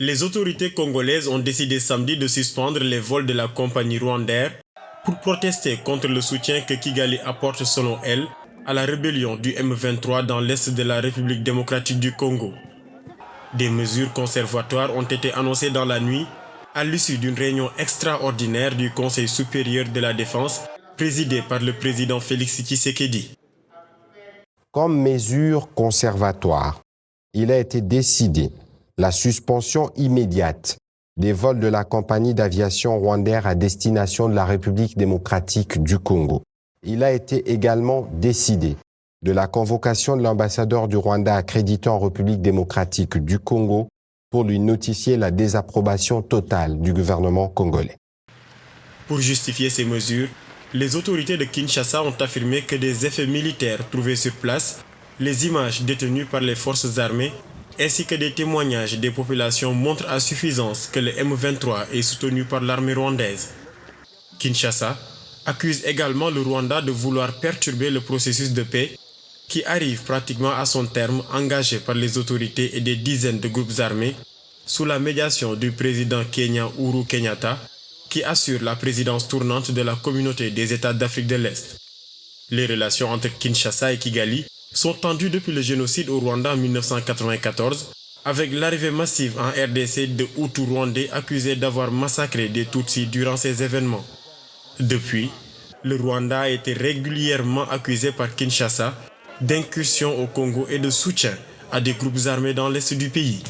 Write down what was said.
Les autorités congolaises ont décidé samedi de suspendre les vols de la compagnie Rwandair pour protester contre le soutien que Kigali apporte selon elle à la rébellion du M23 dans l'est de la République démocratique du Congo. Des mesures conservatoires ont été annoncées dans la nuit à l'issue d'une réunion extraordinaire du Conseil supérieur de la défense présidée par le président Félix Tshisekedi. Comme mesure conservatoire, il a été décidé la suspension immédiate des vols de la compagnie d'aviation Rwandair à destination de la République démocratique du Congo. Il a été également décidé de la convocation de l'ambassadeur du Rwanda accrédité en République démocratique du Congo pour lui notifier la désapprobation totale du gouvernement congolais. Pour justifier ces mesures, les autorités de Kinshasa ont affirmé que des effets militaires trouvés sur place, les images détenues par les forces armées, ainsi que des témoignages des populations montrent à suffisance que le M23 est soutenu par l'armée rwandaise. Kinshasa accuse également le Rwanda de vouloir perturber le processus de paix qui arrive pratiquement à son terme, engagé par les autorités et des dizaines de groupes armés sous la médiation du président kenyan Uhuru Kenyatta, qui assure la présidence tournante de la communauté des États d'Afrique de l'Est. Les relations entre Kinshasa et Kigali sont tendues depuis le génocide au Rwanda en 1994, avec l'arrivée massive en RDC de Hutus rwandais accusés d'avoir massacré des Tutsis durant ces événements. Depuis, le Rwanda a été régulièrement accusé par Kinshasa d'incursion au Congo et de soutien à des groupes armés dans l'est du pays.